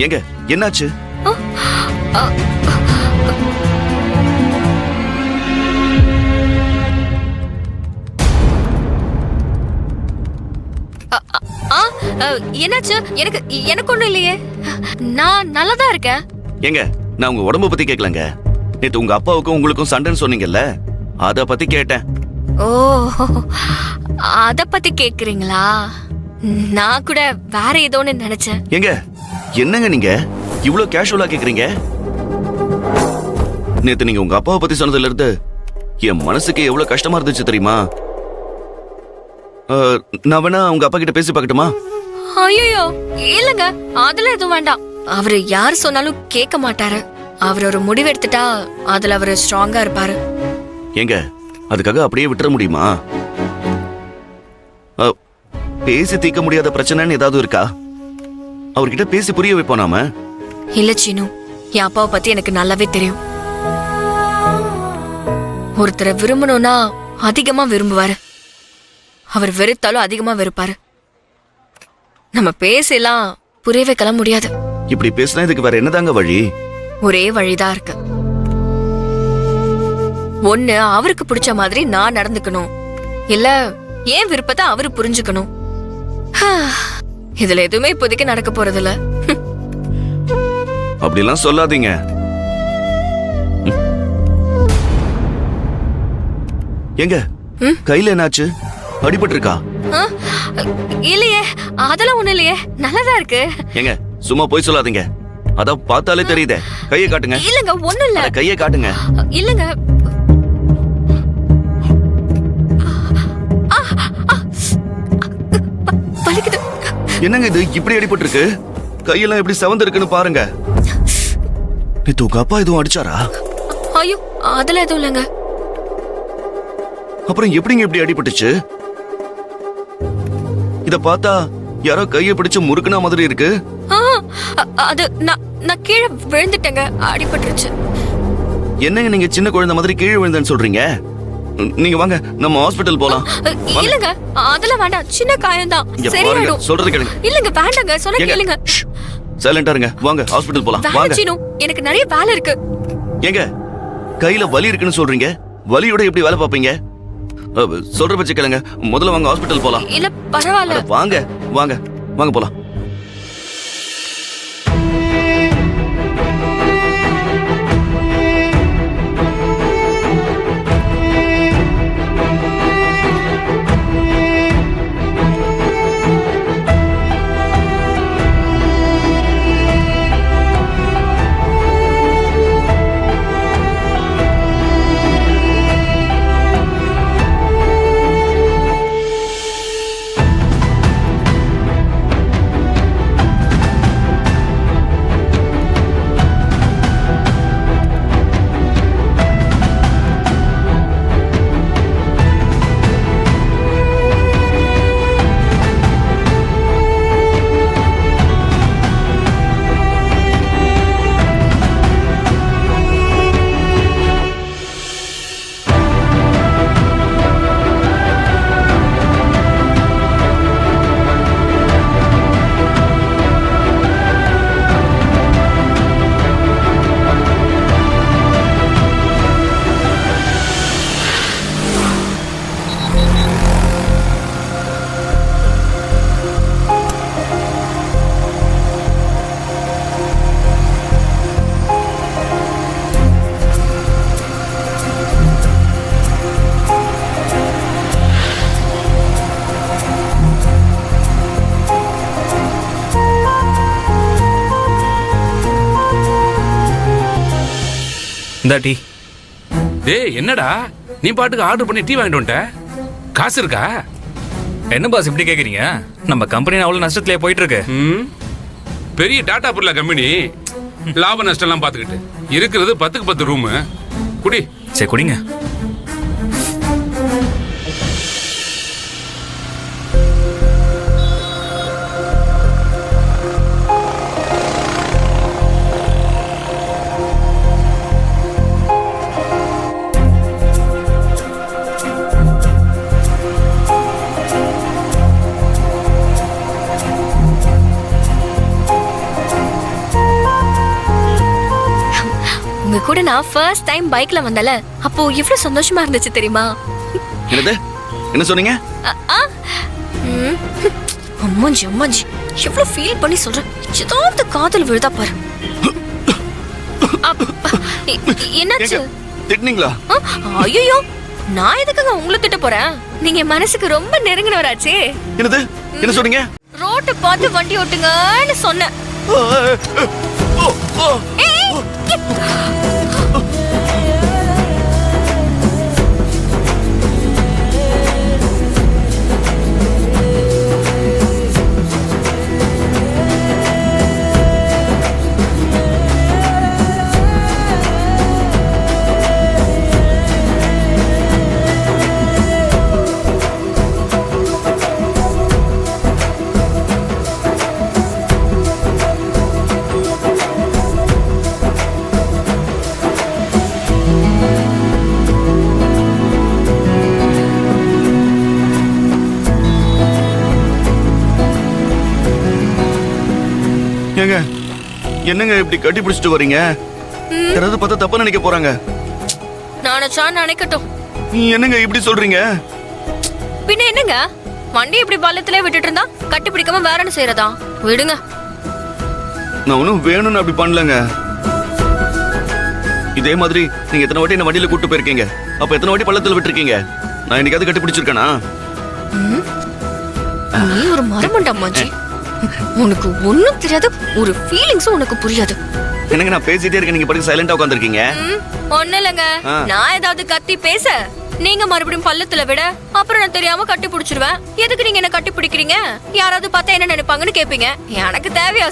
எங்க என்னாச்சு? என்னாச்சு? எனக்கு ஒண்ணும் இல்லையே, நான் நல்லாதான் இருக்கேன். எங்க நான் உங்க உடம்ப பத்தி கேட்கலங்க. நேத்து உங்க அப்பாவுக்கும் உங்களுக்கும் சண்டைன்னு சொன்னீங்கல்ல, அத பத்தி கேட்டேன். ஓ, அத பத்தி கேக்குறீங்களா? நான் கூட வேற ஏதோன்னு நினைச்சேன். எங்க என்னங்க நீங்க இவ்ளோ கேஷுவலா கேக்குறீங்க? நேத்து நீங்க உங்க அப்பாவை பத்தி சொன்னதுல இருந்து என் மனசுக்கு எவ்வளவு கஷ்டமா இருந்துச்சு தெரியுமா? நான் வேணா உங்க அப்பா கிட்ட பேசி பார்க்கட்டுமா? ஐயோ இல்லங்க, அதெல்லாம் எதுவும் வேண்டாம். அவரு யார் சொன்னாலும் கேட்க மாட்டாரு. அவர் ஒரு முடிவு எடுத்துட்டா அதுல அவரு ஸ்ட்ராங்கா இருப்பாரு. எங்க அதுக்காக அப்படியே விட்டுற முடியுமா? பேசி தீர்க்க முடியாத பிரச்சனைன்னு ஏதாவது இருக்கா? அவர்கிட்ட பேசி புரிய வைப்போம் நாம. இல்ல சீனு, என் அப்பாவை பத்தி எனக்கு நல்லாவே தெரியும். ஒருத்தரை விரும்பணும்னா அதிகமா விரும்புவாரு, அவர் வெறுத்தாலும் அதிகமா வெறுப்பாரு. நம்ம பேசலாம் புரிய வைக்கலாம் முடியாது. இப்படி பேசினா இதுக்கு வேற என்னதாங்க வழி? ஒரே வழிதான் இருக்கு. ஒண்ணு அவருக்கு பிடிச்ச மாதிரி நான் நடந்துக்கணும், இல்ல ஏன் விருப்பத்தை அவரு புரிஞ்சுக்கணும். இதுல எதுவுமே இப்போதைக்கு நடக்க போறது இல்ல. அப்படிலாம் சொல்லாதீங்க. எங்க கையில என்னாச்சு? அடிபட்டு இருக்கா? இல்லையே, அதெல்லாம் ஒண்ணு இல்லையே, நல்லாதான் இருக்கு. எங்க சும்மா போய் சொல்லாதீங்க, அதான் பார்த்தாலே தெரியுதே. கையை காட்டுங்க. இல்லங்க ஒண்ணும் இல்ல. கையை காட்டுங்க. இல்லங்க. என்னங்க இது இப்படி அடிபட்டு இருக்கு? கையெல்லாம் எப்படி செவந்து இருக்குன்னு பாருங்க. நேத்து உங்க அப்பா எதுவும் அடிச்சாரா? ஐயோ அதெல்லாம் எதுவும் இல்லங்க. அப்புறம் எப்படிங்க இப்படி அடிபட்டுச்சு? இத பார்த்தா யாரோ கையை பிடிச்சு முறுக்குனா மாதிரி இருக்கு. அது நான் கீழே விழுந்துட்டேங்க, அடிபட்டுருச்சு. என்னங்க நீங்க சின்ன குழந்தை மாதிரி கீழே விழுந்தேன்னு சொல்றீங்க? நீங்க வாங்க நம்ம ஹாஸ்பிடல் போலாம். இல்லங்க அதெல்லாம் வேண்டாம், சின்ன காயம் தான், சரியாயிடும். சொல்றது கேளுங்க. இல்லங்க வேண்டாங்க, சொல்ல கேளுங்க. சைலண்டா இருங்க, வாங்க ஹாஸ்பிடல் போலாம். வாங்க சீனு, எனக்கு நிறைய வேலை இருக்கு. ஏங்க கையில வலி இருக்குன்னு சொல்றீங்க, வலியோட எப்படி வேலை பாப்பீங்க? சொல்ற பட்ச கேளுங்க, முதல்ல வாங்க ஹாஸ்பிடல் போலாம். இல்ல பரவாயில்ல, வாங்க வாங்க வாங்க போலாம். இந்த டீ. டேய் என்னடா நீ பாட்டுக்கு ஆர்டர் பண்ணி டீ வாங்கிட்டு வந்துட்ட? காசு இருக்கா? என்ன பாஸ் இப்படி கேக்குறீங்க? நம்ம கம்பெனி அவ்வளவு நஷ்டத்திலே போயிட்டு இருக்கு. பெரிய டாடா பிர்லா கம்பெனி, லாப நஷ்டம் எல்லாம் பாத்துக்கிட்டு இருக்கிறது 10க்கு 10 ரூம். குடி. சரி குடிங்க. கூட நான் ஃபர்ஸ்ட் டைம் பைக்ல வந்தல, அப்போ எவ்வளவு சந்தோஷமா இருந்துச்சு தெரியுமா? என்னது என்ன சொன்னீங்க? அ, ஆ. ம். அம்மாஞ்சி அம்மாஞ்சி எவ்வளவு ஃபீல் பண்ணி சொல்றேன். ஏதாவது காதல் விழுதா பாரு. அப்பா, என்னாச்சு? ஏங்க திட்டுனீங்களா? ஐயோ, நான் எதுக்குங்க உங்களை திட்ட போறேன்? நீங்க என் மனசுக்கு ரொம்ப நெருங்கினவராச்சே. என்னது என்ன சொன்னீங்க? ரோட்டை பார்த்து வண்டி ஓட்டுங்கன்னு சொன்னேன். ஏய், ஏங்க என்னங்க இப்படி கட்டி பிடிச்சிட்டு வர்றீங்க? யாராவது பார்த்தா தப்பா நினைக்க போறாங்க. நானச்சா நினைக்கட்டும். என்னங்க இப்படி சொல்றீங்க? பின்ன என்னங்க, வண்டி இப்படி பள்ளத்திலே விட்டுட்டு இருந்தா கட்டி பிடிக்காம வேற என்ன செய்யறதா? விடுங்க. நான் ஒன்னும் வேணும்னு அப்படி பண்ணலங்க. இதே மாதிரி நீங்க எத்தனை வாட்டி என்ன வண்டியில கூட்டு போயிருக்கீங்க? அப்ப எத்தனை வாட்டி பள்ளத்துல விட்டுருக்கீங்க? நான் என்னைக்காவது கட்டி பிடிச்சிருக்கேனா? நீ ஒரு மரமண்டா மாஞ்சி. உனக்கு ஒண்ணும் தெரியாது, ஒரு ஃபீலிங்ஸும் உனக்கு புரியாது. என்னங்க நான் பேசிட்டே இருக்கேன், நீங்க பாட்டுக்கு சைலண்டா உட்கார்ந்திருக்கீங்க. ஒண்ணு இல்லங்க, நான் ஏதாவது கத்தி பேச நீங்க மறுபடியும் பள்ளத்துல விட அப்புறம் நான் தெரியாம கட்டி பிடிச்சிருவேன். எதுக்கு நீங்க என்ன கட்டி பிடிக்கிறீங்க? யாராவது பார்த்தா என்ன நினைப்பாங்கன்னு கேப்பீங்க. எனக்கு தேவையா